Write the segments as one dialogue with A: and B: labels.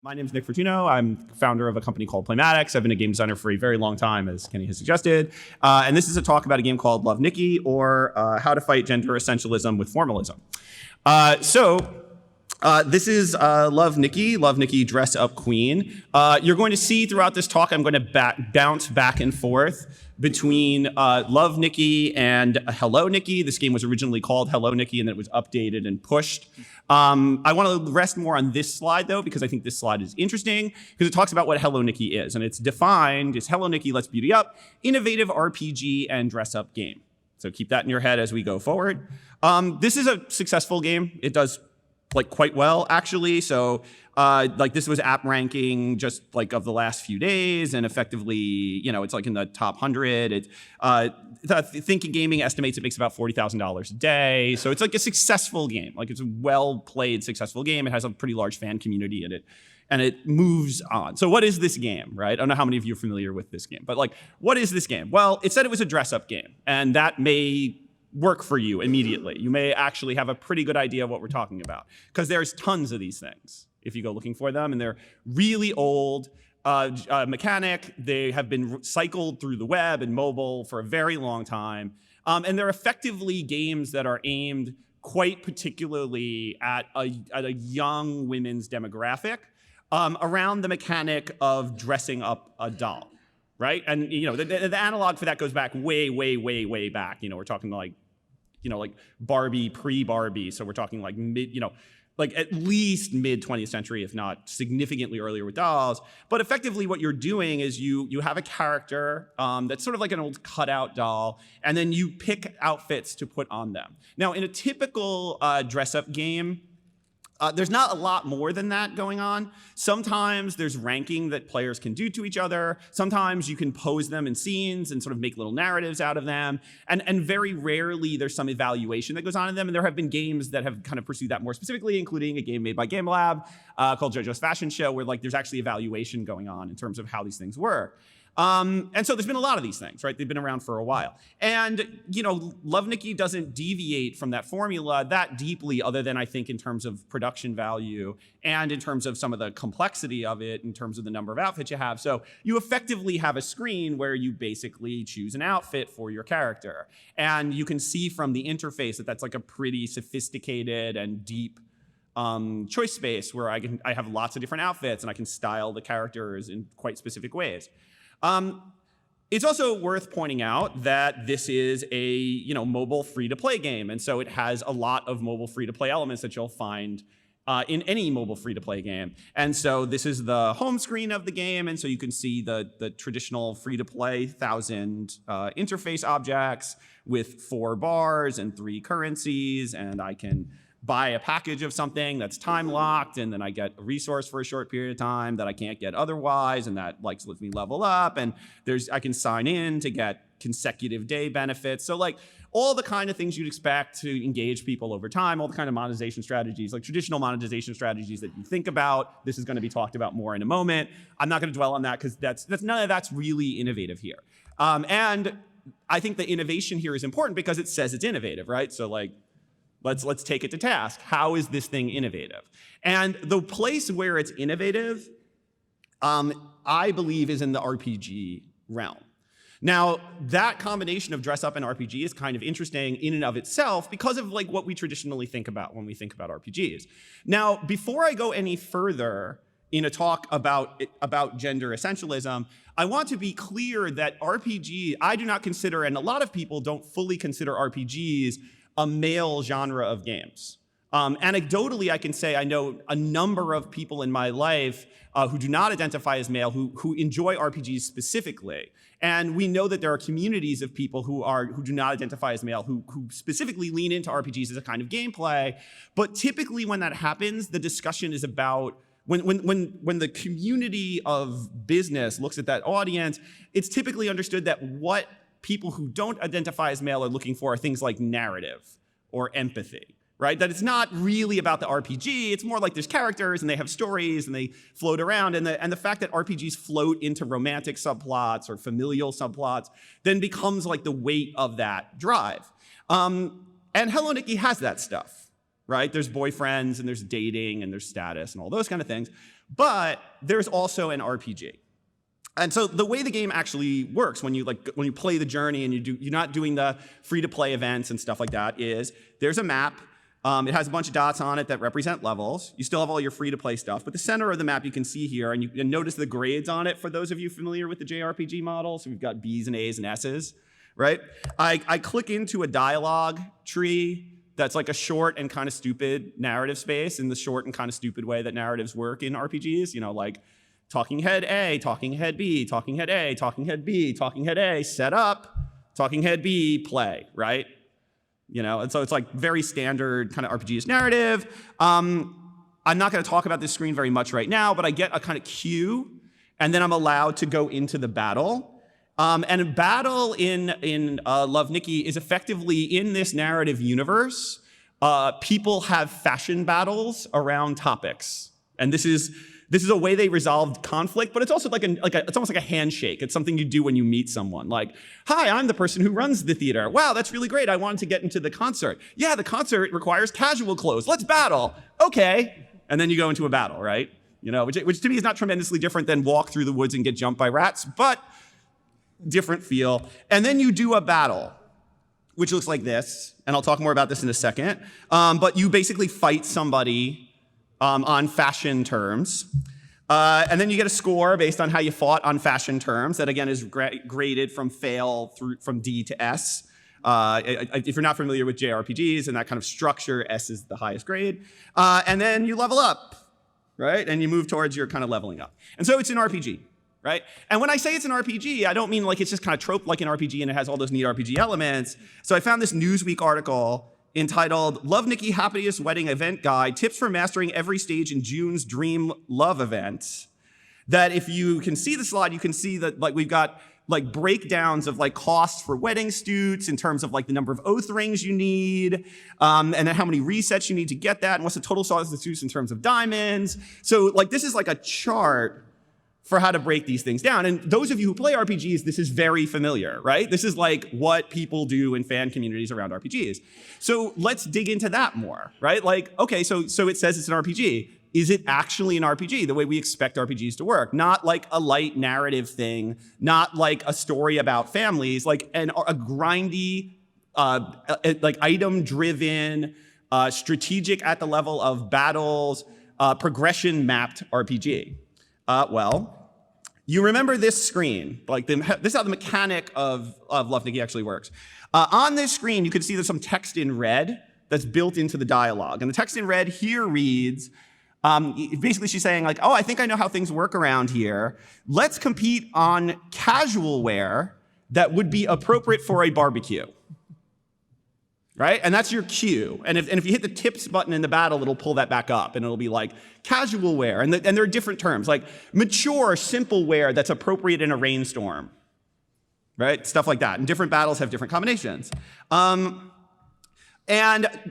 A: My name is Nick Fortuno. I'm founder of a company called Playmatics. I've been a game designer for a very long time, as Kenny has suggested. And this is a talk about a game called Love, Nikki, or How to Fight Gender Essentialism with Formalism. This is Love, Nikki, Dress Up Queen. You're going to see throughout this talk, I'm going to bounce back and forth between Love, Nikki and Hello, Nikki. This game was originally called Hello, Nikki, and then it was updated and pushed. I want to rest more on this slide, though, because I think this slide is interesting, because it talks about what Hello, Nikki is. And it's defined as Hello, Nikki, Let's Beauty Up, innovative RPG and dress-up game. So keep that in your head as we go forward. This is a successful game. It does quite well, actually. So this was app ranking just of the last few days, and effectively, it's in the top 100. Thinking Gaming estimates it makes about $40,000 a day. So it's a successful game. It's a well-played, successful game. It has a pretty large fan community in it, and it moves on. So what is this game, right? I don't know how many of you are familiar with this game, but what is this game? Well, it said it was a dress-up game, and that may work for you immediately. You may actually have a pretty good idea of what we're talking about, because there's tons of these things if you go looking for them, and they're really old mechanic. They have been cycled through the web and mobile for a very long time, and they're effectively games that are aimed quite particularly at a young women's demographic around the mechanic of dressing up a doll, right? And the analog for that goes back way back. We're talking Barbie, pre-Barbie. So we're talking at least mid 20th century, if not significantly earlier with dolls. But effectively what you're doing is you have a character that's sort of like an old cutout doll, and then you pick outfits to put on them. Now, in a typical dress-up game, there's not a lot more than that going on. Sometimes there's ranking that players can do to each other. Sometimes you can pose them in scenes and sort of make little narratives out of them. And very rarely there's some evaluation that goes on in them. And there have been games that have kind of pursued that more specifically, including a game made by Game Lab called JoJo's Fashion Show, where there's actually evaluation going on in terms of how these things work. And so there's been a lot of these things, right? They've been around for a while. And, Love, Nikki doesn't deviate from that formula that deeply, other than I think in terms of production value and in terms of some of the complexity of it, in terms of the number of outfits you have. So you effectively have a screen where you basically choose an outfit for your character. And you can see from the interface that that's a pretty sophisticated and deep choice space where I have lots of different outfits and I can style the characters in quite specific ways. It's also worth pointing out that this is a mobile free-to-play game, and so it has a lot of mobile free-to-play elements that you'll find in any mobile free-to-play game. And so this is the home screen of the game, and so you can see the traditional free-to-play 1,000 interface objects with 4 bars and 3 currencies, and I can buy a package of something that's time locked, and then I get a resource for a short period of time that I can't get otherwise, and that lets me level up, and I can sign in to get consecutive day benefits. So all the kind of things you'd expect to engage people over time, all the kind of monetization strategies, traditional monetization strategies that you think about. This is going to be talked about more in a moment. I'm not going to dwell on that because that's none of that's really innovative here. And I think the innovation here is important because it says it's innovative, right? So Let's take it to task. How is this thing innovative? And the place where it's innovative, I believe, is in the RPG realm. Now, that combination of dress up and RPG is kind of interesting in and of itself because of what we traditionally think about when we think about RPGs. Now, before I go any further in a talk about gender essentialism, I want to be clear that RPG, I do not consider, and a lot of people don't fully consider RPGs a male genre of games. Anecdotally, I can say I know a number of people in my life who do not identify as male who enjoy RPGs specifically. And we know that there are communities of people who do not identify as male who specifically lean into RPGs as a kind of gameplay. But typically when that happens, the discussion is about when the community of business looks at that audience, it's typically understood that what people who don't identify as male are looking for are things like narrative or empathy, right? That it's not really about the RPG. It's more like there's characters and they have stories and they float around. And the fact that RPGs float into romantic subplots or familial subplots then becomes the weight of that drive. And Hello, Nikki has that stuff. right? There's boyfriends and there's dating and there's status and all those kind of things. But there's also an RPG. And so the way the game actually works when you play the journey and you're not doing the free-to-play events and stuff like that is there's a map. It has a bunch of dots on it that represent levels. You still have all your free-to-play stuff, but the center of the map you can see here, and you can notice the grades on it for those of you familiar with the JRPG model. So we've got B's and A's and S's, right? I click into a dialogue tree that's like a short and kind of stupid narrative space in the short and kind of stupid way that narratives work in RPGs, like talking head A, talking head B, talking head A, talking head B, talking head A, set up, talking head B, play, right? And so it's like very standard kind of RPG narrative. I'm not going to talk about this screen very much right now, but I get a kind of cue, and then I'm allowed to go into the battle. And a battle in Love, Nikki is effectively in this narrative universe. People have fashion battles around topics, and this is a way they resolved conflict, but it's also it's almost like a handshake. It's something you do when you meet someone. Like, hi, I'm the person who runs the theater. Wow, that's really great. I wanted to get into the concert. Yeah, the concert requires casual clothes. Let's battle. Okay. And then you go into a battle, right? Which to me is not tremendously different than walk through the woods and get jumped by rats, but different feel. And then you do a battle, which looks like this. And I'll talk more about this in a second. But you basically fight somebody on fashion terms. And then you get a score based on how you fought on fashion terms. That, again, is graded from from D to S. If you're not familiar with JRPGs and that kind of structure, S is the highest grade. And then you level up, right? And you move towards your kind of leveling up. And so it's an RPG, right? And when I say it's an RPG, I don't mean like it's just kind of trope like an RPG and it has all those neat RPG elements. So I found this Newsweek article entitled Love, Nikki Happiest Wedding Event Guide, Tips for Mastering Every Stage in June's Dream Love Event. That if you can see the slide, you can see that we've got breakdowns of costs for wedding suits in terms of the number of oath rings you need, and then how many resets you need to get that, and what's the total size of the suits in terms of diamonds. So this is a chart for how to break these things down. And those of you who play RPGs, this is very familiar, right? This is what people do in fan communities around RPGs. So let's dig into that more, right? Okay, so it says it's an RPG. Is it actually an RPG, the way we expect RPGs to work? Not a light narrative thing, not a story about families, a grindy, item-driven, strategic at the level of battles, progression-mapped RPG. Well, you remember this screen. This is how the mechanic of Love, Nikki actually works. On this screen, you can see there's some text in red that's built into the dialogue. And the text in red here reads, basically she's saying oh, I think I know how things work around here. Let's compete on casual wear that would be appropriate for a barbecue. Right? And that's your cue. And if you hit the tips button in the battle, it'll pull that back up, and it'll be casual wear. And there are different terms, mature, simple wear that's appropriate in a rainstorm. Right? Stuff like that. And different battles have different combinations. And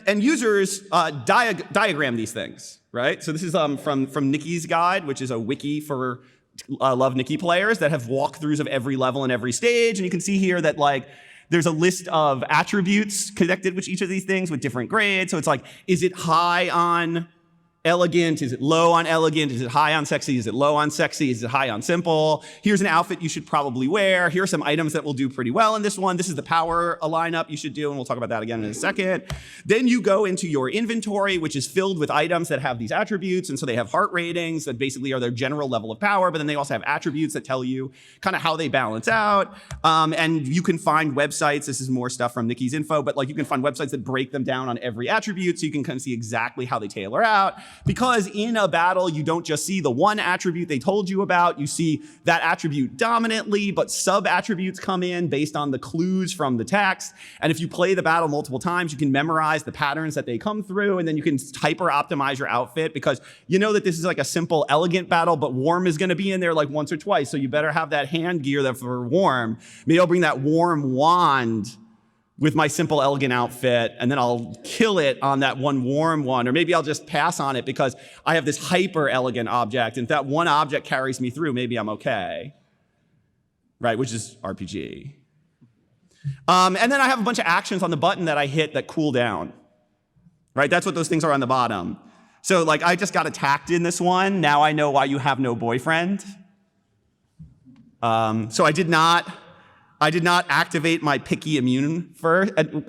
A: users diagram these things. Right? So this is from Nikki's Guide, which is a wiki for Love, Nikki players that have walkthroughs of every level and every stage. And you can see here that there's a list of attributes connected with each of these things with different grades. So it's is it high on elegant? Is it low on elegant? Is it high on sexy? Is it low on sexy? Is it high on simple? Here's an outfit you should probably wear. Here are some items that will do pretty well in this one. This is the power lineup you should do, and we'll talk about that again in a second. Then you go into your inventory, which is filled with items that have these attributes, and so they have heart ratings that basically are their general level of power, but then they also have attributes that tell you kind of how they balance out. And you can find websites. This is more stuff from Nikki's info, but you can find websites that break them down on every attribute, so you can kind of see exactly how they tailor out. Because in a battle, you don't just see the one attribute they told you about, you see that attribute dominantly, but sub-attributes come in based on the clues from the text. And if you play the battle multiple times, you can memorize the patterns that they come through, and then you can hyper-optimize your outfit because you know that this is a simple, elegant battle, but warm is gonna be in there once or twice, so you better have that hand gear for warm. Maybe I'll bring that warm wand with my simple, elegant outfit, and then I'll kill it on that one warm one. Or maybe I'll just pass on it because I have this hyper elegant object, and if that one object carries me through, maybe I'm okay. Right, which is RPG. And then I have a bunch of actions on the button that I hit that cool down. right? That's what those things are on the bottom. So like I just got attacked in this one. Now I know why you have no boyfriend. So I did not activate my picky immune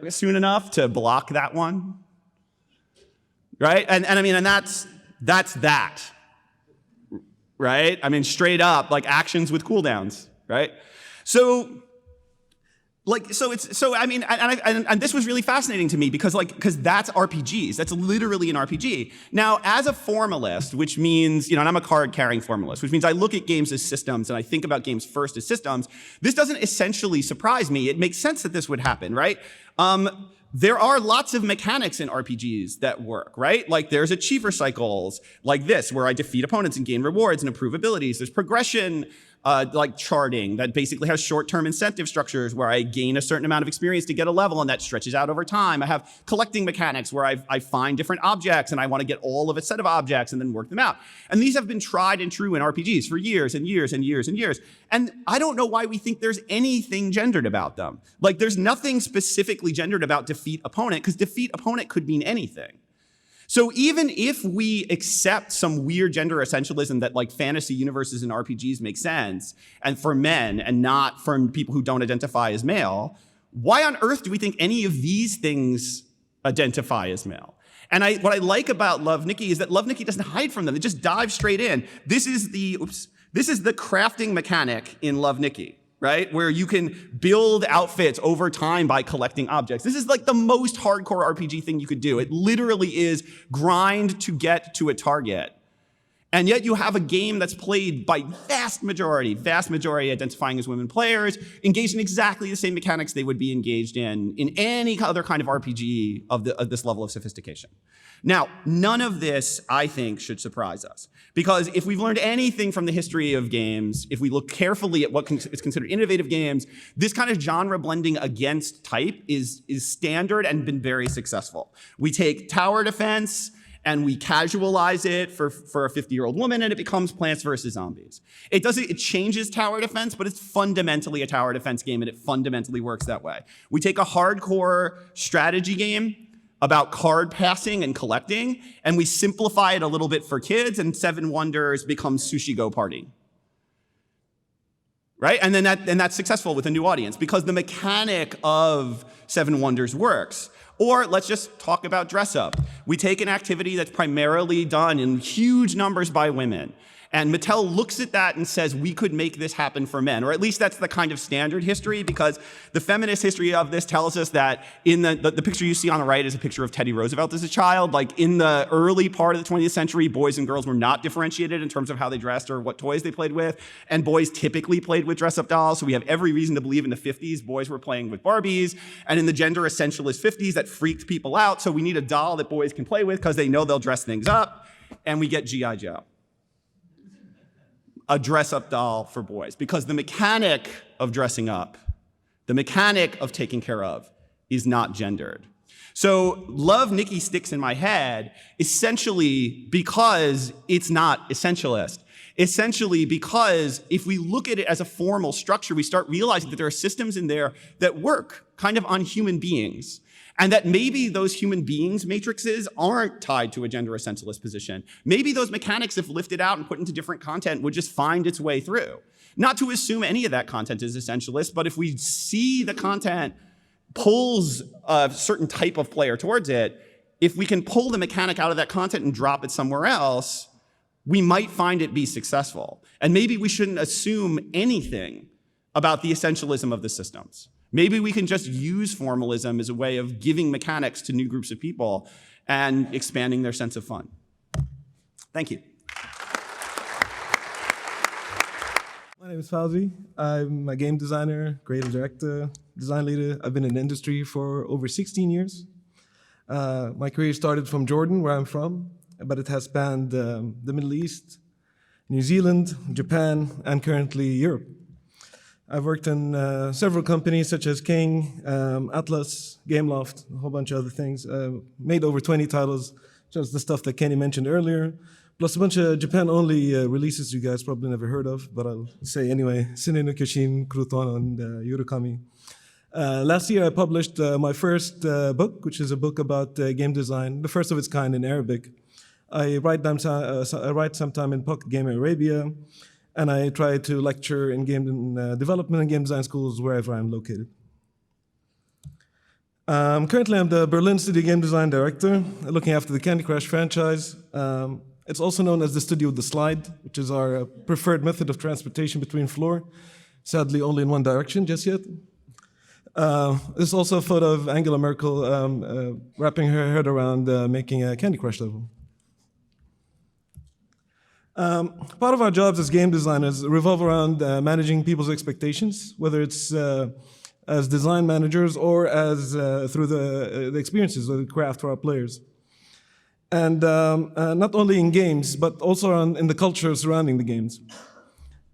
A: soon enough to block that one. Right? And I mean, and that's that. Right? I mean, straight up, like actions with cooldowns, right? So I mean, and this was really fascinating to me because that's RPGs. That's literally an RPG. Now, as a formalist, which means, and I'm a card-carrying formalist, which means I look at games as systems and I think about games first as systems. This doesn't essentially surprise me. It makes sense that this would happen, right? There are lots of mechanics in RPGs that work, right? Like there's achiever cycles like this, where I defeat opponents and gain rewards and improve abilities. There's progression, like charting, that basically has short-term incentive structures where I gain a certain amount of experience to get a level and that stretches out over time. I have collecting mechanics where I find different objects and I want to get all of a set of objects and then work them out. And these have been tried and true in RPGs for years and years and years and years. And I don't know why we think there's anything gendered about them. Like there's nothing specifically gendered about defeat opponent, because defeat opponent could mean anything. So even if we accept some weird gender essentialism that like fantasy universes and RPGs make sense, and for men and not for people who don't identify as male, why on earth do we think any of these things identify as male? And what I like about Love, Nikki is that Love, Nikki doesn't hide from them. It just dives straight in. This is the crafting mechanic in Love, Nikki. Right? Where you can build outfits over time by collecting objects. This is like the most hardcore RPG thing you could do. It literally is grind to get to a target. And yet you have a game that's played by vast majority identifying as women players, engaged in exactly the same mechanics they would be engaged in any other kind of RPG of this level of sophistication. Now, none of this, I think, should surprise us. Because if we've learned anything from the history of games, if we look carefully at what is considered innovative games, this kind of genre blending against type is standard and been very successful. We take tower defense and we casualize it for a 50-year-old woman, and it becomes Plants vs. Zombies. It changes tower defense, but it's fundamentally a tower defense game, and it fundamentally works that way. We take a hardcore strategy game about card passing and collecting, and we simplify it a little bit for kids, and Seven Wonders becomes Sushi Go Party. Right? And then that's successful with a new audience because the mechanic of Seven Wonders works. Or let's just talk about dress up. We take an activity that's primarily done in huge numbers by women, and Mattel looks at that and says, we could make this happen for men. Or at least that's the kind of standard history, because the feminist history of this tells us that in the picture you see on the right is a picture of Teddy Roosevelt as a child. Like in the early part of the 20th century, boys and girls were not differentiated in terms of how they dressed or what toys they played with. And boys typically played with dress-up dolls. So we have every reason to believe in the 50s, boys were playing with Barbies. And in the gender essentialist 50s, that freaked people out. So we need a doll that boys can play with because they know they'll dress things up. And we get G.I. Joe. A dress-up doll for boys, because the mechanic of dressing up, the mechanic of taking care of, is not gendered. So Love, Nikki sticks in my head essentially because it's not essentialist. Essentially because if we look at it as a formal structure, we start realizing that there are systems in there that work kind of on human beings. And that maybe those human beings matrices aren't tied to a gender essentialist position. Maybe those mechanics, if lifted out and put into different content, would just find its way through. Not to assume any of that content is essentialist, but if we see the content pulls a certain type of player towards it, if we can pull the mechanic out of that content and drop it somewhere else, we might find it be successful. And maybe we shouldn't assume anything about the essentialism of the systems. Maybe we can just use formalism as a way of giving mechanics to new groups of people and expanding their sense of fun. Thank you.
B: My name is Fauzi. I'm a game designer, creative director, design leader. I've been in the industry for over 16 years. My career started from Jordan, where I'm from, but it has spanned the Middle East, New Zealand, Japan, and currently Europe. I've worked in several companies such as King, Atlas, Gameloft, a whole bunch of other things. Made over 20 titles, just the stuff that Kenny mentioned earlier, plus a bunch of Japan-only releases you guys probably never heard of, but I'll say anyway, Sine no Kyoshin, Cruton, and Yurikami. Last year, I published my first book, which is a book about game design, the first of its kind in Arabic. I write sometime in Pocket Gamer Arabia, and I try to lecture in game development and game design schools wherever I'm located. Currently, I'm the Berlin Studio Game Design Director, looking after the Candy Crush franchise. It's also known as the Studio with the Slide, which is our preferred method of transportation between floor. Sadly, only in one direction just yet. There's also a photo of Angela Merkel wrapping her head around making a Candy Crush level. Part of our jobs as game designers revolve around managing people's expectations, whether it's as design managers or as through the experiences that we craft for our players. And not only in games, but also in the culture surrounding the games.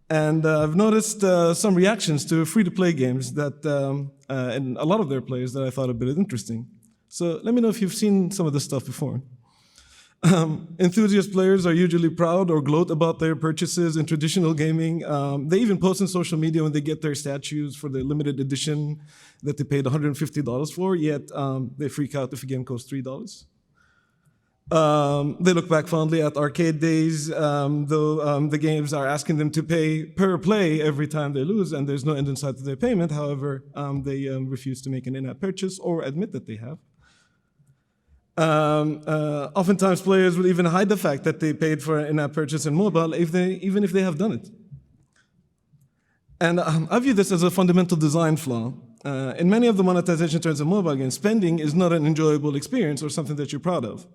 B: And I've noticed some reactions to free-to-play games that, and a lot of their players that I thought a bit interesting. So let me know if you've seen some of this stuff before. Enthusiast players are usually proud or gloat about their purchases in traditional gaming. They even post on social media when they get their statues for the limited edition that they paid $150 for, yet they freak out if a game costs $3. They look back fondly at arcade days, though the games are asking them to pay per play every time they lose, and there's no end in sight to their payment. However, they refuse to make an in-app purchase or admit that they have. Oftentimes, players will even hide the fact that they paid for an in-app purchase in mobile, even if they have done it. And I view this as a fundamental design flaw. In many of the monetization terms of mobile games, spending is not an enjoyable experience or something that you're proud of.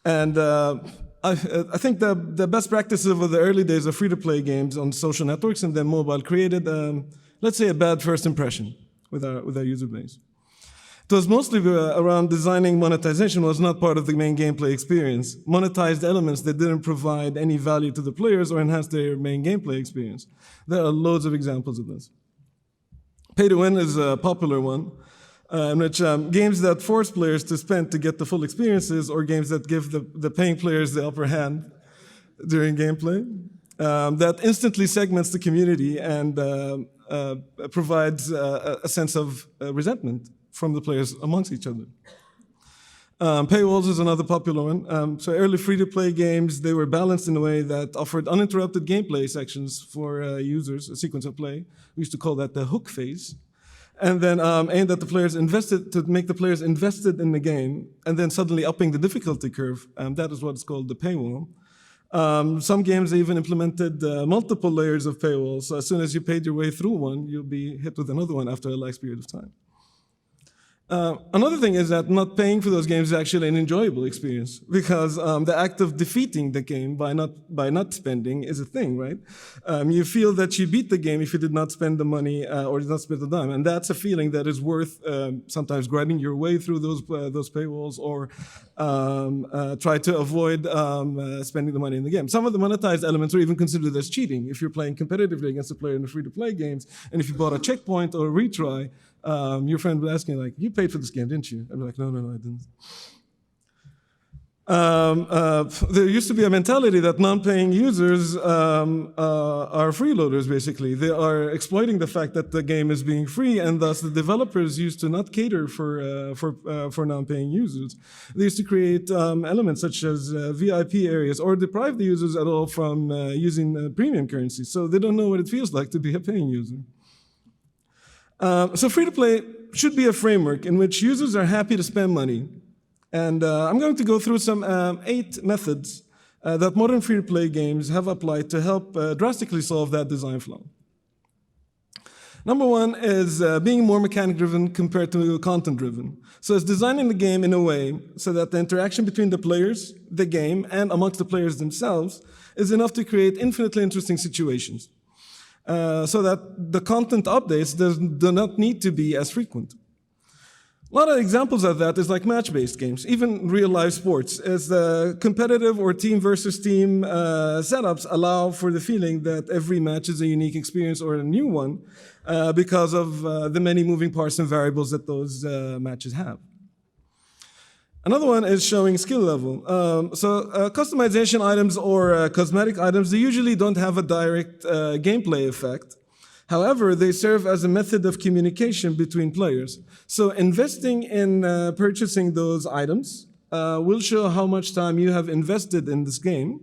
B: And I think the best practices of the early days of free-to-play games on social networks and then mobile created, let's say, a bad first impression with our user base. It was mostly around designing monetization was not part of the main gameplay experience. Monetized elements that didn't provide any value to the players or enhance their main gameplay experience. There are loads of examples of this. Pay to win is a popular one, in which games that force players to spend to get the full experiences or games that give the paying players the upper hand during gameplay. That instantly segments the community and provides a sense of resentment from the players amongst each other. Paywalls is another popular one. So early free-to-play games, they were balanced in a way that offered uninterrupted gameplay sections for users, a sequence of play. We used to call that the hook phase. And then aimed at the players to make the players invested in the game, and then suddenly upping the difficulty curve. That is what's called the paywall. Some games even implemented multiple layers of paywalls. So as soon as you paid your way through one, you'll be hit with another one after a lax period of time. Another thing is that not paying for those games is actually an enjoyable experience because the act of defeating the game by not spending is a thing, right? You feel that you beat the game if you did not spend the money or did not spend the dime, and that's a feeling that is worth sometimes grinding your way through those paywalls or try to avoid spending the money in the game. Some of the monetized elements are even considered as cheating if you're playing competitively against a player in the free-to-play games, and if you bought a checkpoint or a retry. Your friend would ask you, like, you paid for this game, didn't you? I'd be like, no, I didn't. There used to be a mentality that non-paying users are freeloaders, basically. They are exploiting the fact that the game is being free, and thus the developers used to not cater for non-paying users. They used to create elements such as VIP areas or deprive the users at all from using premium currency, so they don't know what it feels like to be a paying user. So free-to-play should be a framework in which users are happy to spend money. And I'm going to go through some 8 methods that modern free-to-play games have applied to help drastically solve that design flaw. Number 1 is being more mechanic-driven compared to content-driven. So it's designing the game in a way so that the interaction between the players, the game, and amongst the players themselves is enough to create infinitely interesting situations. So that the content updates do not need to be as frequent. A lot of examples of that is like match-based games, even real-life sports, as the competitive or team versus team setups allow for the feeling that every match is a unique experience or a new one because of the many moving parts and variables that those matches have. Another one is showing skill level. Customization items or cosmetic items, they usually don't have a direct gameplay effect. However, they serve as a method of communication between players. So investing in purchasing those items will show how much time you have invested in this game.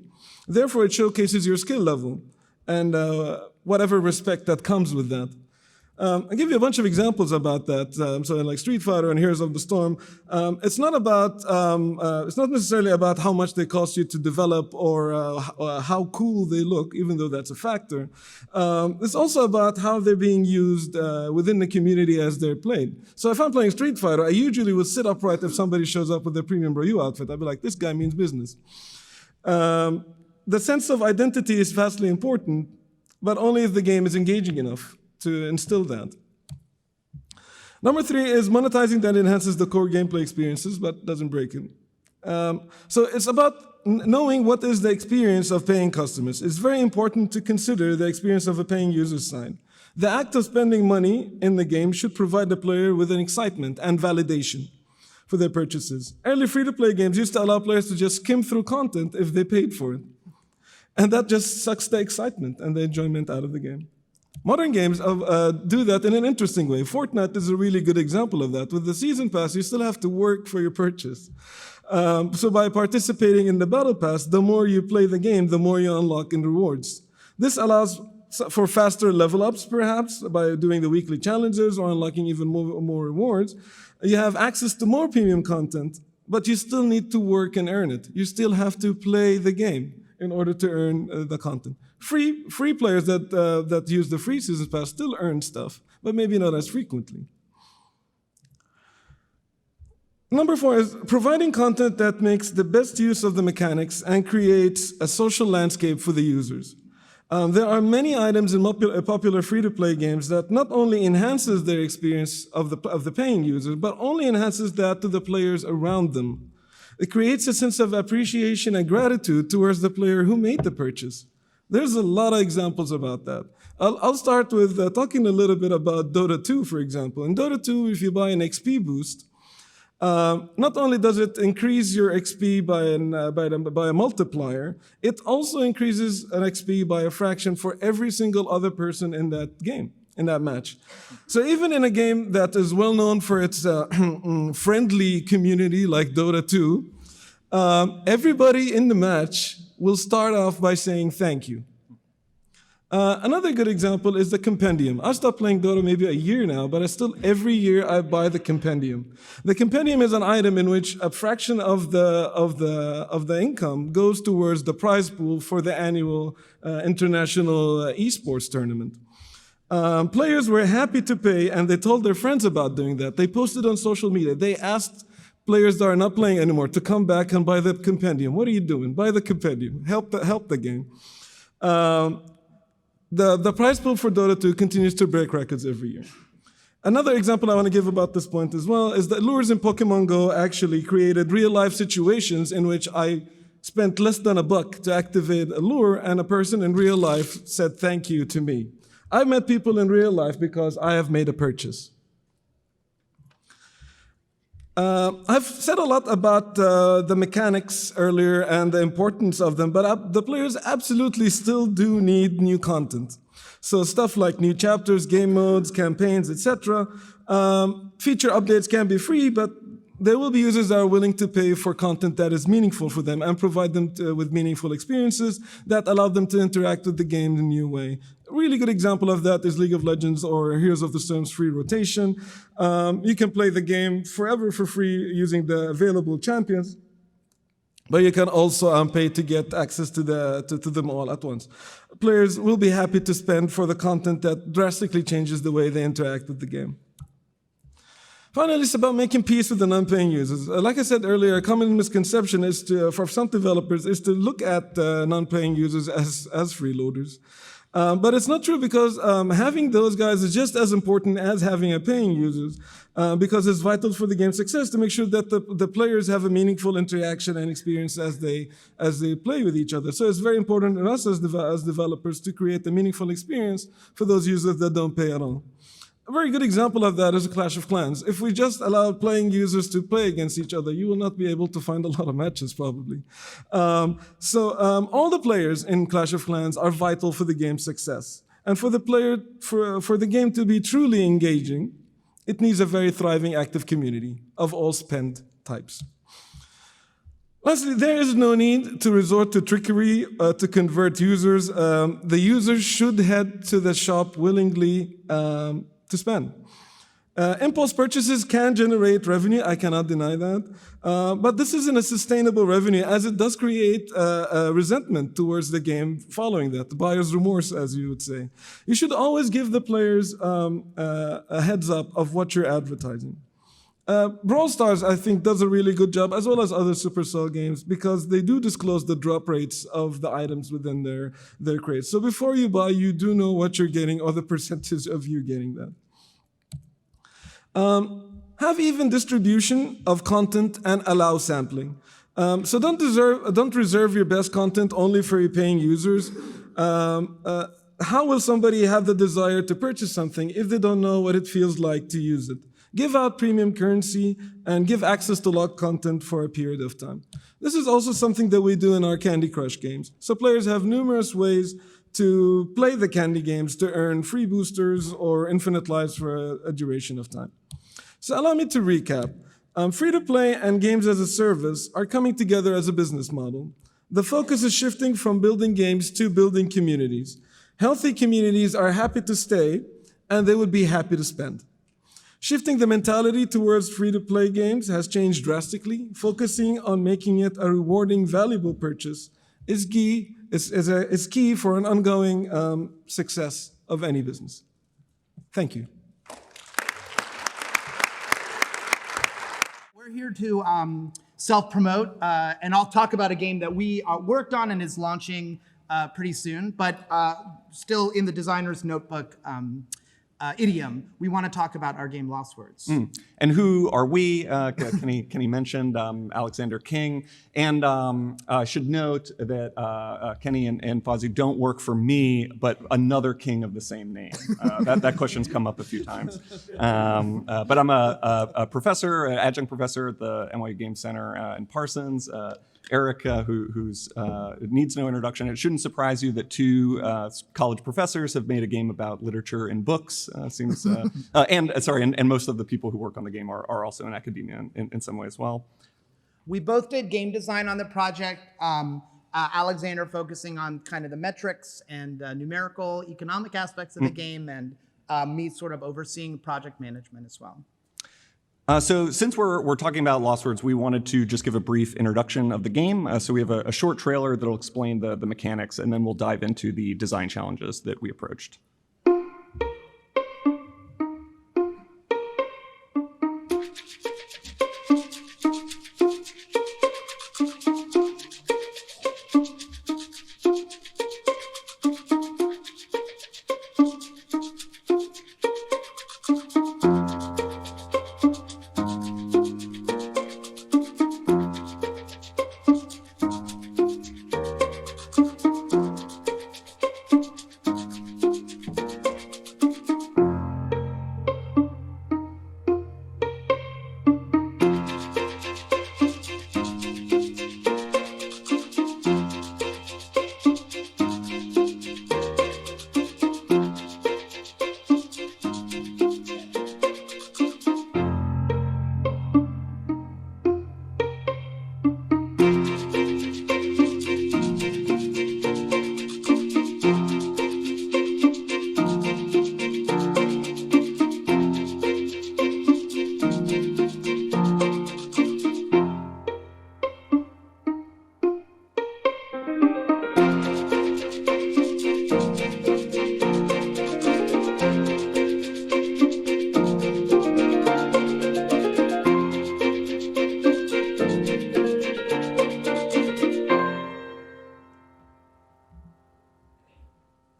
B: Therefore, it showcases your skill level and whatever respect that comes with that. I'll give you a bunch of examples about that. So like Street Fighter and Heroes of the Storm, it's not necessarily about how much they cost you to develop or how cool they look, even though that's a factor. It's also about how they're being used within the community as they're played. So if I'm playing Street Fighter, I usually would sit upright if somebody shows up with their Premium Ryu outfit. I'd be like, this guy means business. The sense of identity is vastly important, but only if the game is engaging enough to instill that. Number 3 is monetizing that enhances the core gameplay experiences, but doesn't break it. So it's about knowing what is the experience of paying customers. It's very important to consider the experience of a paying user's side. The act of spending money in the game should provide the player with an excitement and validation for their purchases. Early free-to-play games used to allow players to just skim through content if they paid for it. And that just sucks the excitement and the enjoyment out of the game. Modern games do that in an interesting way. Fortnite is a really good example of that. With the Season Pass, you still have to work for your purchase. So by participating in the Battle Pass, the more you play the game, the more you unlock in rewards. This allows for faster level ups, perhaps, by doing the weekly challenges or unlocking even more rewards. You have access to more premium content, but you still need to work and earn it. You still have to play the game in order to earn the content. Free players that use the free Season Pass still earn stuff, but maybe not as frequently. Number 4 is providing content that makes the best use of the mechanics and creates a social landscape for the users. There are many items in popular free-to-play games that not only enhances their experience of the paying user, but only enhances that to the players around them. It creates a sense of appreciation and gratitude towards the player who made the purchase. There's a lot of examples about that. I'll start with talking a little bit about Dota 2, for example. In Dota 2, if you buy an XP boost, not only does it increase your XP by a multiplier, it also increases an XP by a fraction for every single other person in that game, in that match. So even in a game that is well known for its friendly community like Dota 2, everybody in the match will start off by saying thank you. Another good example is the Compendium. I stopped playing Dota maybe a year now, but every year I buy the Compendium. The Compendium is an item in which a fraction of the income goes towards the prize pool for the annual international esports tournament. Players were happy to pay, and they told their friends about doing that. They posted on social media. They asked players that are not playing anymore to come back and buy the Compendium. What are you doing? Buy the Compendium. Help the game. The prize pool for Dota 2 continues to break records every year. Another example I want to give about this point as well is that lures in Pokemon Go actually created real-life situations in which I spent less than $1 to activate a lure, and a person in real life said thank you to me. I've met people in real life because I have made a purchase. I've said a lot about the mechanics earlier and the importance of them, but the players absolutely still do need new content. So stuff like new chapters, game modes, campaigns, etc. Feature updates can be free, but there will be users that are willing to pay for content that is meaningful for them and provide them with meaningful experiences that allow them to interact with the game in a new way. A really good example of that is League of Legends or Heroes of the Storm's free rotation. You can play the game forever for free using the available champions, but you can also pay to get access to them all at once. Players will be happy to spend for the content that drastically changes the way they interact with the game. Finally, it's about making peace with the non-paying users. Like I said earlier, a common misconception is for some developers is to look at non-paying users as freeloaders. But it's not true, because having those guys is just as important as having a paying users, because it's vital for the game's success to make sure that the players have a meaningful interaction and experience as they play with each other. So it's very important for us as developers to create a meaningful experience for those users that don't pay at all. A very good example of that is a Clash of Clans. If we just allowed playing users to play against each other, you will not be able to find a lot of matches, probably. All the players in Clash of Clans are vital for the game's success. And for the player, for the game to be truly engaging, it needs a very thriving, active community of all spend types. Lastly, there is no need to resort to trickery to convert users. The users should head to the shop willingly to spend. Impulse purchases can generate revenue, I cannot deny that, but this isn't a sustainable revenue as it does create resentment towards the game following that, buyer's remorse, as you would say. You should always give the players a heads up of what you're advertising. Brawl Stars, I think, does a really good job, as well as other Supercell games, because they do disclose the drop rates of the items within their crates. So before you buy, you do know what you're getting or the percentage of you getting that. Have even distribution of content and allow sampling. So don't reserve your best content only for your paying users. How will somebody have the desire to purchase something if they don't know what it feels like to use it? Give out premium currency and give access to locked content for a period of time. This is also something that we do in our Candy Crush games. So players have numerous ways to play the candy games to earn free boosters or infinite lives for a duration of time. So allow me to recap. Free-to-play and games as a service are coming together as a business model. The focus is shifting from building games to building communities. Healthy communities are happy to stay, and they would be happy to spend. Shifting the mentality towards free-to-play games has changed drastically. Focusing on making it a rewarding, valuable purchase is key for an ongoing success of any business. Thank you.
C: We're here to self-promote, and I'll talk about a game that we worked on and is launching pretty soon, but still in the designer's notebook idiom. We want to talk about our game Lost Words.
D: And who are we? Kenny mentioned Alexander King. And I should note that Kenny and Fawzi don't work for me, but another king of the same name. That question's come up a few times. But I'm a professor, an adjunct professor at the NYU Game Center in Parsons. Eric, who needs no introduction. It shouldn't surprise you that two college professors have made a game about literature and books. And most of the people who work on the game are also in academia in some way as well.
C: We both did game design on the project. Alexander focusing on kind of the metrics and numerical economic aspects of the game, and me sort of overseeing project management as well.
D: So since we're talking about Lost Words, we wanted to just give a brief introduction of the game. So we have a short trailer that'll explain the mechanics, and then we'll dive into the design challenges that we approached.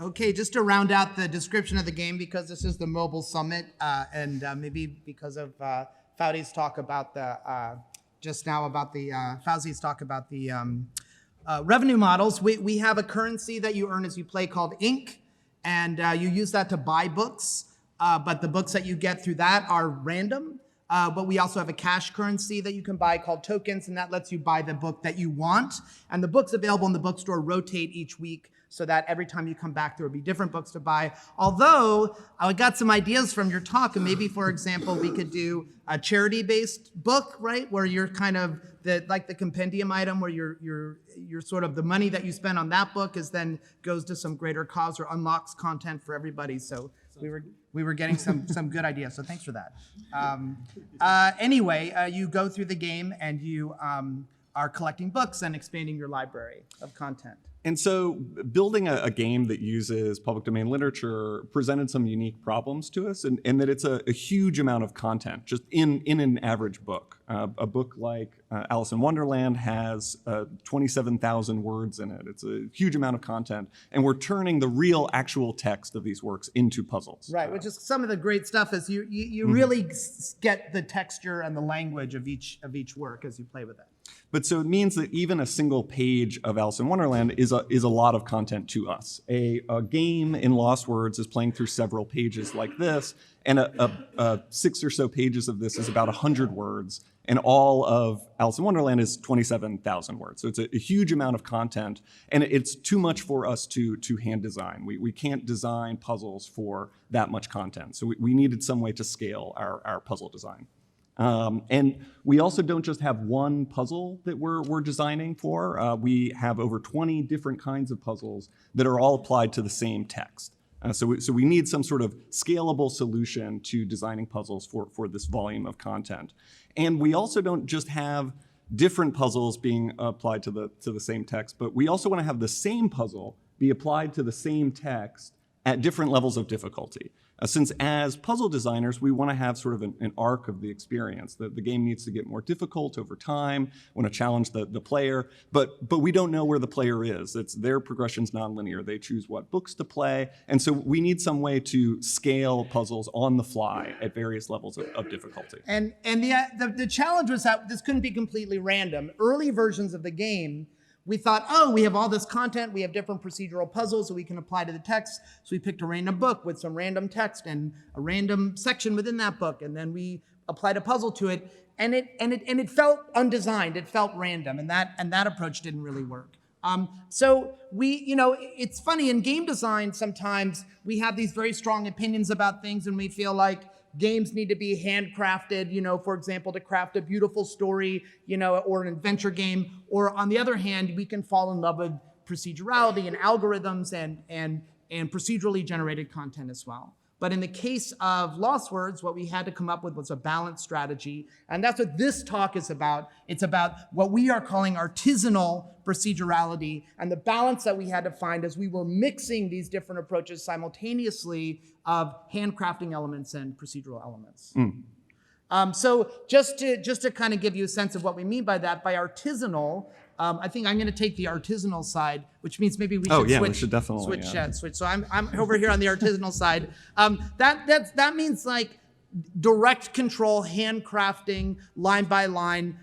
C: Okay, just to round out the description of the game, because this is the Mobile Summit, and maybe because of Fauzi's talk about the revenue models, we have a currency that you earn as you play called ink, and you use that to buy books, but the books that you get through that are random. But we also have a cash currency that you can buy called tokens, and that lets you buy the book that you want. And the books available in the bookstore rotate each week so that every time you come back, there will be different books to buy. Although, I got some ideas from your talk, and maybe, for example, we could do a charity-based book, right? Where you're kind of like the compendium item, where you're sort of the money that you spend on that book is then goes to some greater cause or unlocks content for everybody. So we were getting some good ideas. So thanks for that. Anyway, you go through the game and you are collecting books and expanding your library of content.
D: And so building a game that uses public domain literature presented some unique problems to us, and that it's a huge amount of content just in an average book. A book like Alice in Wonderland has 27,000 words in it. It's a huge amount of content, and we're turning the real actual text of these works into puzzles.
C: Right, which is some of the great stuff is you really get the texture and the language of each work as you play with it.
D: But so it means that even a single page of Alice in Wonderland is a lot of content to us. A game in Lost Words is playing through several pages like this, and 6 or so pages of this is about 100 words, and all of Alice in Wonderland is 27,000 words. So it's a huge amount of content, and it's too much for us to hand design. We can't design puzzles for that much content, so we needed some way to scale our puzzle design. And we also don't just have one puzzle that we're designing for. We have over 20 different kinds of puzzles that are all applied to the same text. So we need some sort of scalable solution to designing puzzles for this volume of content. And we also don't just have different puzzles being applied to the same text, but we also want to have the same puzzle be applied to the same text at different levels of difficulty. Since as puzzle designers, we want to have sort of an arc of the experience. The game needs to get more difficult over time, want to challenge the player, but we don't know where the player is. Their progression's nonlinear. They choose what books to play, and so we need some way to scale puzzles on the fly at various levels of difficulty.
C: And the challenge was that this couldn't be completely random. Early versions of the game, we thought, oh, we have all this content, we have different procedural puzzles that we can apply to the text. So we picked a random book with some random text and a random section within that book, and then we applied a puzzle to it, and it felt undesigned, it felt random, and that approach didn't really work. So it's funny, in game design, sometimes we have these very strong opinions about things, and we feel like games need to be handcrafted, for example, to craft a beautiful story, or an adventure game. Or on the other hand, we can fall in love with procedurality and algorithms and procedurally generated content as well. But in the case of Lost Words, what we had to come up with was a balanced strategy. And that's what this talk is about. It's about what we are calling artisanal procedurality and the balance that we had to find as we were mixing these different approaches simultaneously of handcrafting elements and procedural elements. So just to kind of give you a sense of what we mean by that, by artisanal, I think I'm going to take the artisanal side, which means maybe we should switch.
D: We should definitely
C: switch. So I'm over here on the artisanal side. That means like direct control, handcrafting, line by line,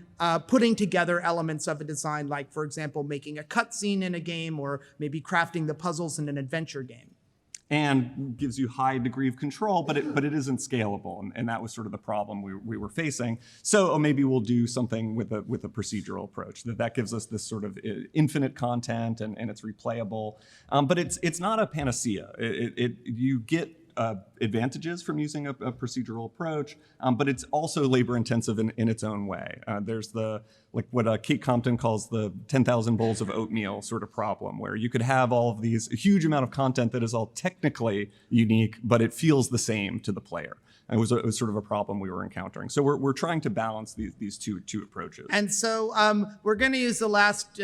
C: putting together elements of a design, like, for example, making a cutscene in a game or maybe crafting the puzzles in an adventure game.
D: And gives you high degree of control, but it isn't scalable, and that was sort of the problem we were facing. So maybe we'll do something with a procedural approach that gives us this sort of infinite content and it's replayable, but it's not a panacea. You get advantages from using a procedural approach, but it's also labor intensive in its own way. There's what Kate Compton calls the 10,000 bowls of oatmeal sort of problem, where you could have all of these, a huge amount of content that is all technically unique, but it feels the same to the player. And it was sort of a problem we were encountering. So we're trying to balance these two approaches.
C: And so we're going to use the last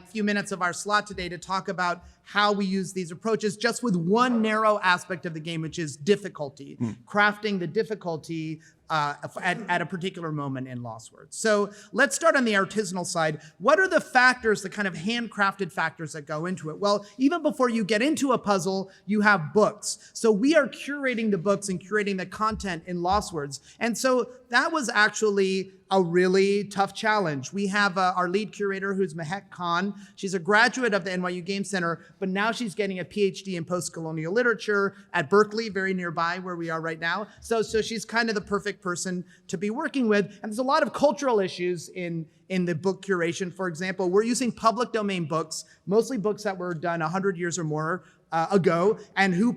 C: few minutes of our slot today to talk about how we use these approaches, just with one narrow aspect of the game, which is difficulty, crafting the difficulty at a particular moment in Lost Words. So let's start on the artisanal side. What are the factors, the kind of handcrafted factors that go into it? Well, even before you get into a puzzle, you have books. So we are curating the books and curating the content in Lost Words. And so that was actually a really tough challenge. We have our lead curator, who's Mehek Khan. She's a graduate of the NYU Game Center, but now she's getting a PhD in post-colonial literature at Berkeley, very nearby where we are right now. So she's kind of the perfect person to be working with. And there's a lot of cultural issues in the book curation. For example, we're using public domain books, mostly books that were done 100 years or more ago, and who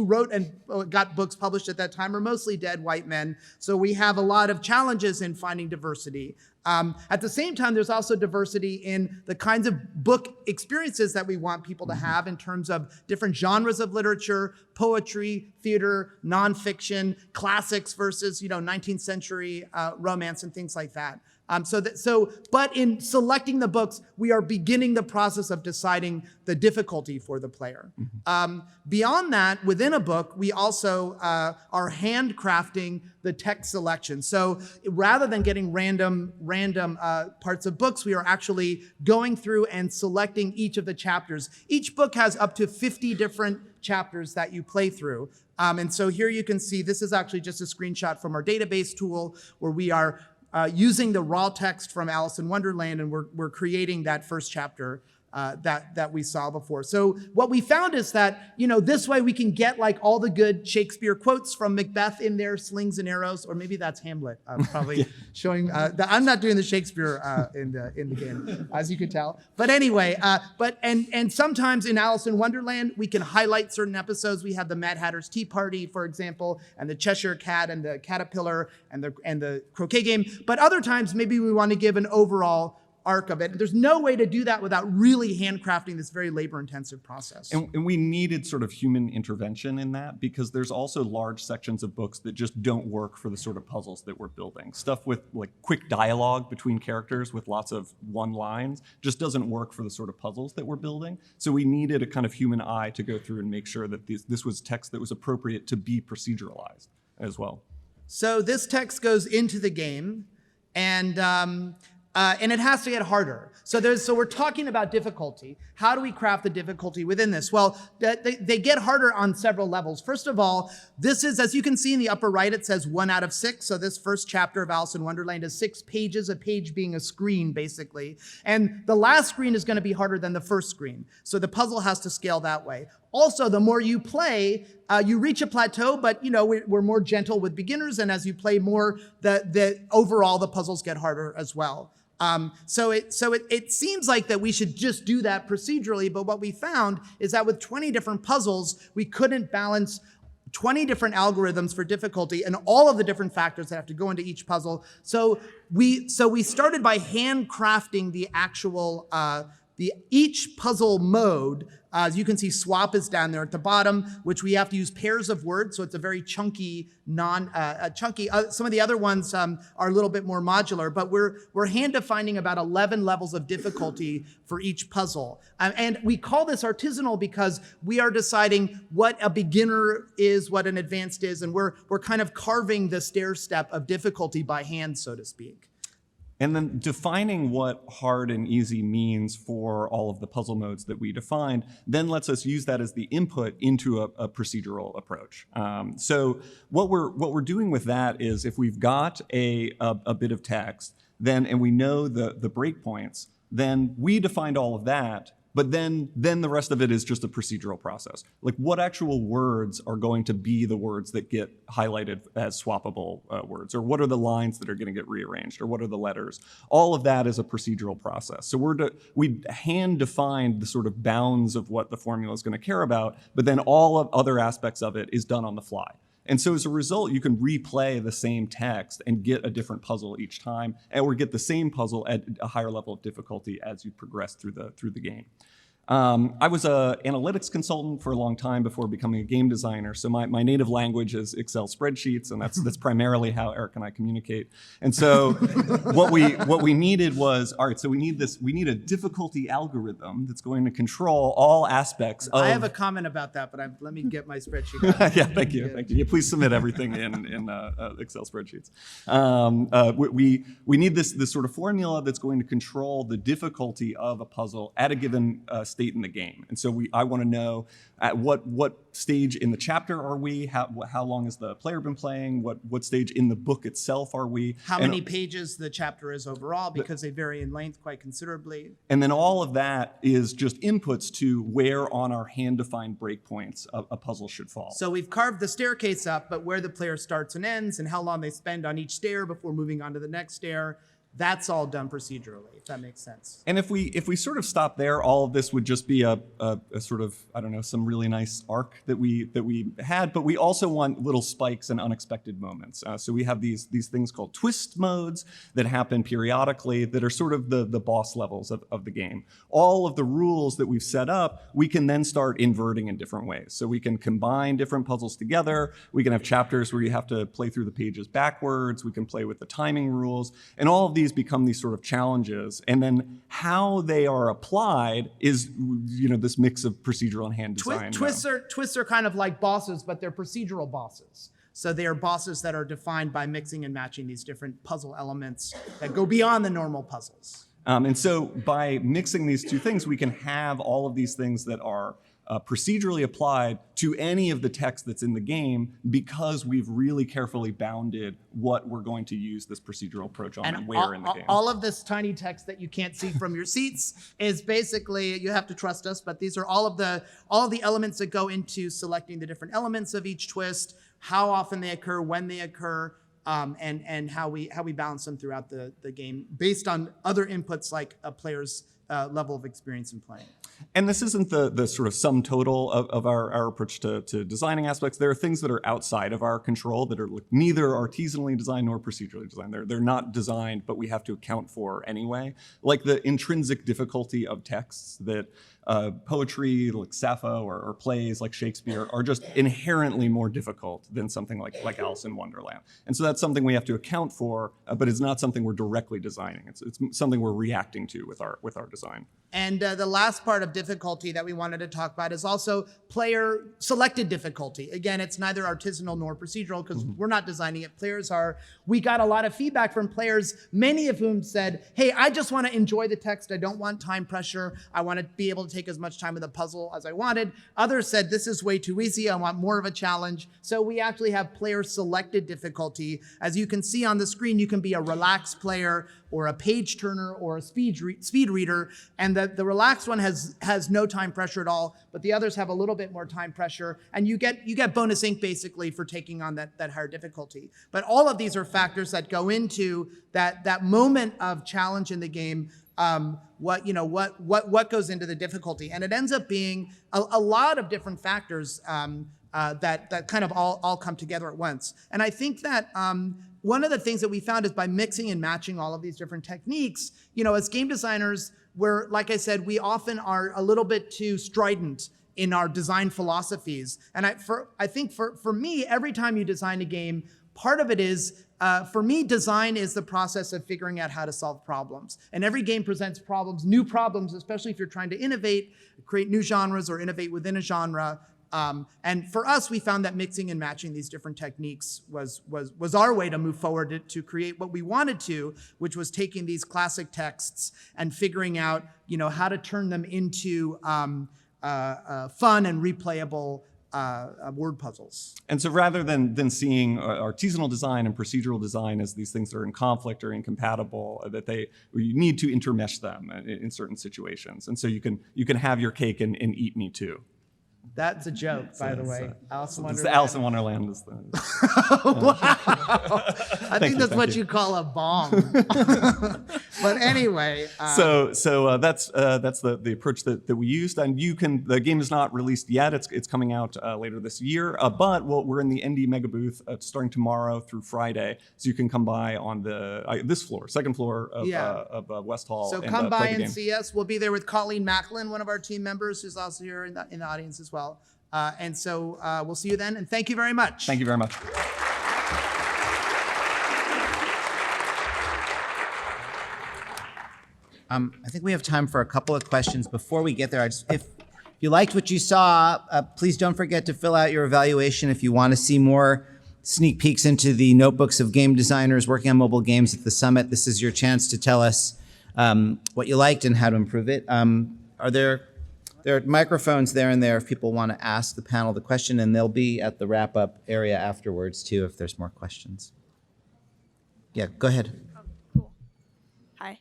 C: wrote and got books published at that time are mostly dead white men. So we have a lot of challenges in finding diversity. At the same time, there's also diversity in the kinds of book experiences that we want people to have in terms of different genres of literature, poetry, theater, nonfiction, classics versus 19th century romance and things like that. But in selecting the books, we are beginning the process of deciding the difficulty for the player. Beyond that, within a book, we also are handcrafting the text selection. So rather than getting random parts of books, we are actually going through and selecting each of the chapters. Each book has up to 50 different chapters that you play through. And so here you can see, this is actually just a screenshot from our database tool where we are using the raw text from Alice in Wonderland, and we're creating that first chapter that we saw before. So what we found is that, this way we can get like all the good Shakespeare quotes from Macbeth in there, slings and arrows, or maybe that's Hamlet. I'm probably showing, I'm not doing the Shakespeare in the game, as you can tell. But anyway, and sometimes in Alice in Wonderland, we can highlight certain episodes. We have the Mad Hatter's Tea Party, for example, and the Cheshire Cat and the Caterpillar and the croquet game. But other times, maybe we want to give an overall arc of it. There's no way to do that without really handcrafting this very labor-intensive process.
D: And we needed sort of human intervention in that because there's also large sections of books that just don't work for the sort of puzzles that we're building. Stuff with like quick dialogue between characters with lots of one lines just doesn't work for the sort of puzzles that we're building. So we needed a kind of human eye to go through and make sure that this was text that was appropriate to be proceduralized as well.
C: So this text goes into the game, and it has to get harder. So we're talking about difficulty. How do we craft the difficulty within this? Well, they get harder on several levels. First of all, this is, as you can see in the upper right, it says 1 out of 6. So this first chapter of Alice in Wonderland is 6 pages, a page being a screen, basically. And the last screen is going to be harder than the first screen. So the puzzle has to scale that way. Also, the more you play, you reach a plateau, but we're more gentle with beginners, and as you play more, overall the puzzles get harder as well. So it seems like that we should just do that procedurally, but what we found is that with 20 different puzzles, we couldn't balance 20 different algorithms for difficulty and all of the different factors that have to go into each puzzle. So we started by handcrafting the actual each puzzle mode. As you can see, swap is down there at the bottom, which we have to use pairs of words, so it's a very chunky, some of the other ones are a little bit more modular, but we're hand defining about 11 levels of difficulty for each puzzle. And we call this artisanal because we are deciding what a beginner is, what an advanced is, and we're kind of carving the stair step of difficulty by hand, so to speak.
D: And then defining what hard and easy means for all of the puzzle modes that we defined then lets us use that as the input into a procedural approach. So what we're doing with that is if we've got a bit of text, and we know the breakpoints, then we defined all of that. But then the rest of it is just a procedural process. Like what actual words are going to be the words that get highlighted as swappable words? Or what are the lines that are going to get rearranged? Or what are the letters? All of that is a procedural process. So we hand defined the sort of bounds of what the formula is going to care about, but then all of other aspects of it is done on the fly. And so as a result, you can replay the same text and get a different puzzle each time, or get the same puzzle at a higher level of difficulty as you progress through the game. I was an analytics consultant for a long time before becoming a game designer. So my native language is Excel spreadsheets, and that's primarily how Eric and I communicate. And so what we needed was, all right, so we need a difficulty algorithm that's going to control all aspects of.
C: I have a comment about that, but let me get my spreadsheet out.
D: Yeah, thank you. Yeah, please submit everything in Excel spreadsheets. We need this sort of formula that's going to control the difficulty of a puzzle at a given state in the game. And so I want to know at what stage in the chapter are we? How long has the player been playing? What stage in the book itself are we?
C: How many pages the chapter is overall, because they vary in length quite considerably.
D: And then all of that is just inputs to where on our hand-defined breakpoints a puzzle should fall.
C: So we've carved the staircase up, but where the player starts and ends and how long they spend on each stair before moving on to the next stair, that's all done procedurally, if that makes sense.
D: And if we sort of stop there, all of this would just be a sort of, I don't know, some really nice arc that we had, but we also want little spikes and unexpected moments. So we have these things called twist modes that happen periodically that are sort of the boss levels of the game. All of the rules that we've set up, we can then start inverting in different ways. So we can combine different puzzles together. We can have chapters where you have to play through the pages backwards. We can play with the timing rules. And all of these become these sort of challenges, and then how they are applied is, this mix of procedural and hand design.
C: Twists are kind of like bosses, but they're procedural bosses. So they are bosses that are defined by mixing and matching these different puzzle elements that go beyond the normal puzzles.
D: And so by mixing these two things, we can have all of these things that are procedurally applied to any of the text that's in the game, because we've really carefully bounded what we're going to use this procedural approach on and where in the game.
C: All of this tiny text that you can't see from your seats is basically, you have to trust us, but these are all of the elements that go into selecting the different elements of each twist, how often they occur, when they occur, and how we balance them throughout the game based on other inputs like a player's level of experience in playing.
D: And this isn't the sort of sum total of our approach to designing aspects. There are things that are outside of our control that are neither artisanally designed nor procedurally designed. They're not designed, but we have to account for anyway. Like the intrinsic difficulty of texts that poetry like Sappho or plays like Shakespeare are just inherently more difficult than something like Alice in Wonderland. And so that's something we have to account for, but it's not something we're directly designing. It's something we're reacting to with our design.
C: And the last part of difficulty that we wanted to talk about is also player selected difficulty. Again, it's neither artisanal nor procedural because we're not designing it. Players are. We got a lot of feedback from players, many of whom said, hey, I just want to enjoy the text. I don't want time pressure. I want to be able to take as much time with the puzzle as I wanted. Others said, this is way too easy. I want more of a challenge. So we actually have player selected difficulty. As you can see on the screen, you can be a relaxed player or a page turner or a speed reader. And the relaxed one has no time pressure at all, but the others have a little bit more time pressure. And you get bonus ink basically for taking on that higher difficulty. But all of these are factors that go into that moment of challenge in the game. What goes into the difficulty, and it ends up being a lot of different factors that kind of all come together at once. And I think that one of the things that we found is by mixing and matching all of these different techniques, as game designers, we're, like I said, we often are a little bit too strident in our design philosophies. And I think for me, every time you design a game, part of it is, for me, design is the process of figuring out how to solve problems. And every game presents problems, new problems, especially if you're trying to innovate, create new genres or innovate within a genre. And for us, we found that mixing and matching these different techniques was our way to move forward to create what we wanted to, which was taking these classic texts and figuring out, how to turn them into fun and replayable word puzzles.
D: And so rather than seeing artisanal design and procedural design as these things that are in conflict or incompatible, you need to intermesh them in certain situations. And so you can have your cake and eat me too.
C: That's a joke, by the way. Alice in Wonderland.
D: Alice in Wonderland is the...
C: Wow. I think that's what you call a bomb. But anyway.
D: So that's the approach that we used. And the game is not released yet. It's coming out later this year. But we're in the Indie Mega Booth starting tomorrow through Friday. So you can come by on this floor, second floor of West Hall.
C: So come by and see us. We'll be there with Colleen Macklin, one of our team members, who's also here in the audience as well. And so we'll see you then. And thank you very much.
D: Thank you very much.
E: I think we have time for a couple of questions. Before we get there, if you liked what you saw, please don't forget to fill out your evaluation. If you want to see more sneak peeks into the notebooks of game designers working on mobile games at the summit, this is your chance to tell us what you liked and how to improve it. Are there There are microphones there and there if people want to ask the panel the question, and they'll be at the wrap-up area afterwards too if there's more questions. Yeah, go ahead.
F: Cool. Hi.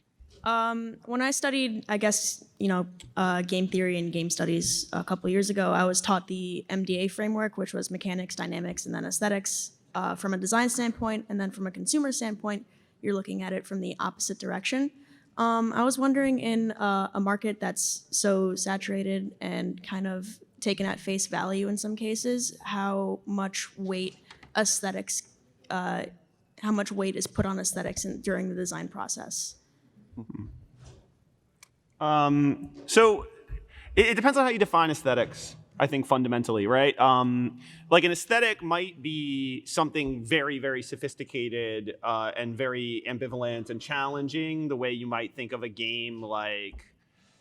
F: When I studied, I guess, game theory and game studies a couple years ago, I was taught the MDA framework, which was mechanics, dynamics, and then aesthetics from a design standpoint. And then from a consumer standpoint, you're looking at it from the opposite direction. I was wondering, in a market that's so saturated and kind of taken at face value in some cases, how much weight aesthetics, how much weight is put on aesthetics during the design process?
A: So it depends on how you define aesthetics, I think, fundamentally, right? Like an aesthetic might be something very, very sophisticated and very ambivalent and challenging, the way you might think of a game like,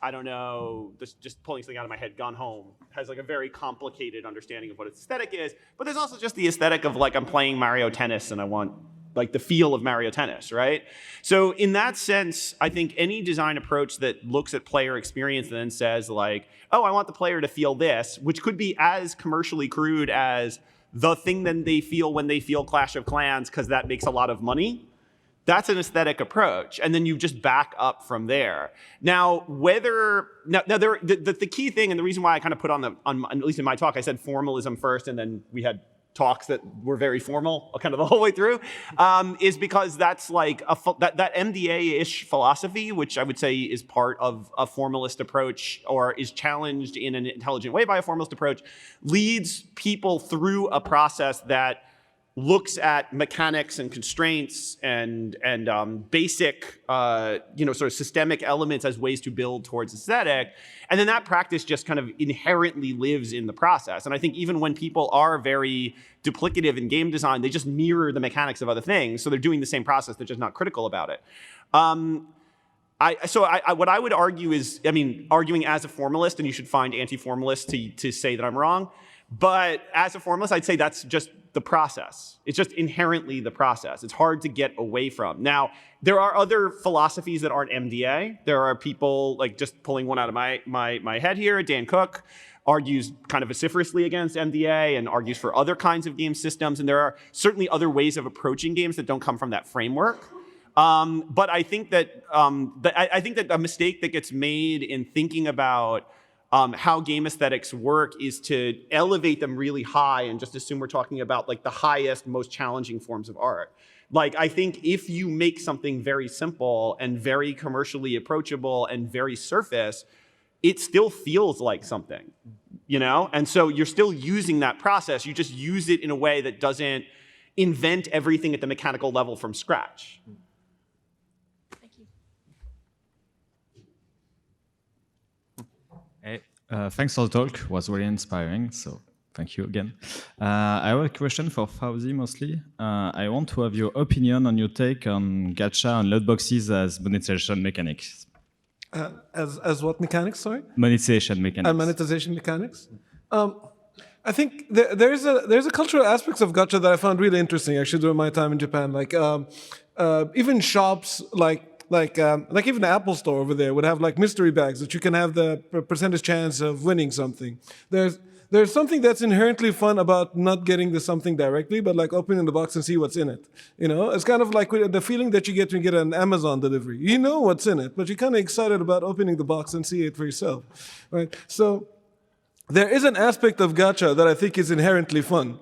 A: I don't know, just pulling something out of my head, Gone Home has like a very complicated understanding of what aesthetic is. But there's also just the aesthetic of like, I'm playing Mario Tennis and I want like the feel of Mario Tennis, right? So in that sense, I think any design approach that looks at player experience and then says like, oh, I want the player to feel this, which could be as commercially crude as the thing that they feel when they feel Clash of Clans because that makes a lot of money. That's an aesthetic approach, and then you just back up from there. Now, the key thing, and the reason why I kind of put on at least in my talk, I said formalism first, and then we had talks that were very formal kind of the whole way through, is because that's like that MDA-ish philosophy, which I would say is part of a formalist approach or is challenged in an intelligent way by a formalist approach, leads people through a process that looks at mechanics and constraints and basic, sort of systemic elements as ways to build towards aesthetic. And then that practice just kind of inherently lives in the process. And I think even when people are very duplicative in game design, they just mirror the mechanics of other things. So they're doing the same process, they're just not critical about it. What I would argue is, arguing as a formalist, and you should find anti-formalists to say that I'm wrong, but as a formalist, I'd say that's just the process. It's just inherently the process. It's hard to get away from. Now, there are other philosophies that aren't MDA. There are people, like just pulling one out of my head here, Dan Cook argues kind of vociferously against MDA and argues for other kinds of game systems. And there are certainly other ways of approaching games that don't come from that framework. But I think that a mistake that gets made in thinking about how game aesthetics work is to elevate them really high and just assume we're talking about like the highest, most challenging forms of art. Like, I think if you make something very simple and very commercially approachable and very surface, it still feels like something, And so you're still using that process. You just use it in a way that doesn't invent everything at the mechanical level from scratch.
F: Thank you.
G: Hey, thanks for the talk. It was really inspiring. So thank you again. I have a question for Fawzi mostly. I want to have your opinion on your take on gacha and loot boxes as monetization mechanics.
B: As what mechanics, sorry?
G: Monetization mechanics.
B: Monetization mechanics. I think there's a cultural aspects of gacha that I found really interesting actually during my time in Japan. Like even shops like even the Apple Store over there would have like mystery bags that you can have the percentage chance of winning something. There's something that's inherently fun about not getting the something directly, but like opening the box and see what's in it. It's kind of like the feeling that you get when you get an Amazon delivery. You know what's in it, but you're kind of excited about opening the box and see it for yourself, right? So there is an aspect of gacha that I think is inherently fun.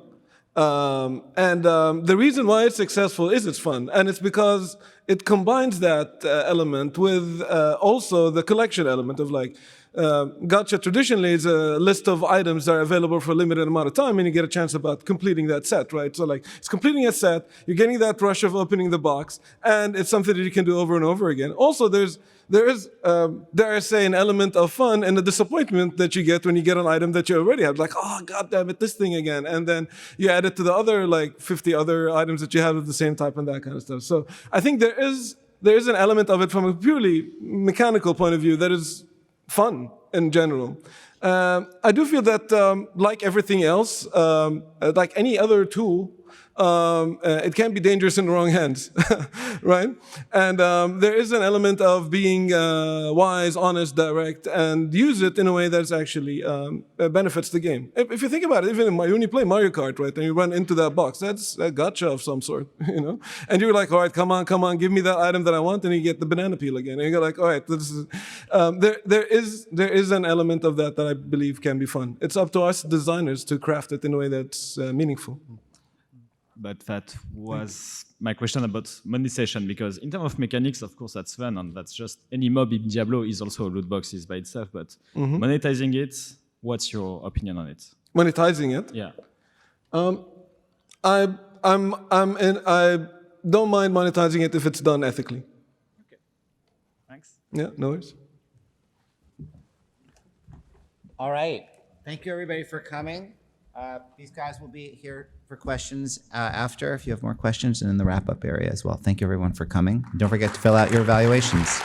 B: The reason why it's successful is it's fun, and it's because it combines that element with also the collection element of like, gacha traditionally is a list of items that are available for a limited amount of time, and you get a chance about completing that set, right? So like, it's completing a set, you're getting that rush of opening the box, and it's something that you can do over and over again. Also, there is, dare I say, an element of fun and the disappointment that you get when you get an item that you already have. Like, oh, God damn it, this thing again. And then you add it to the other, like, 50 other items that you have of the same type and that kind of stuff. So I think there is an element of it from a purely mechanical point of view that is fun in general. I do feel that, like everything else, like any other tool, it can be dangerous in the wrong hands, right? And there is an element of being wise, honest, direct, and use it in a way that's actually benefits the game. If you think about it, even when you play Mario Kart, right, and you run into that box, that's a gotcha of some sort, you know? And you're like, all right, come on, give me that item that I want, and you get the banana peel again. And you're like, all right, this is, there is an element of that I believe can be fun. It's up to us designers to craft it in a way that's meaningful.
G: But that was my question about monetization, because in terms of mechanics, of course, that's fun, and that's just any mob in Diablo is also a loot boxes by itself. But monetizing it, what's your opinion on it?
B: Monetizing it?
G: Yeah.
B: I don't mind monetizing it if it's done ethically.
G: Okay. Thanks.
B: Yeah, no worries.
E: All right. Thank you, everybody, for coming. These guys will be here for questions after, if you have more questions, and in the wrap-up area as well. Thank you, everyone, for coming. Don't forget to fill out your evaluations.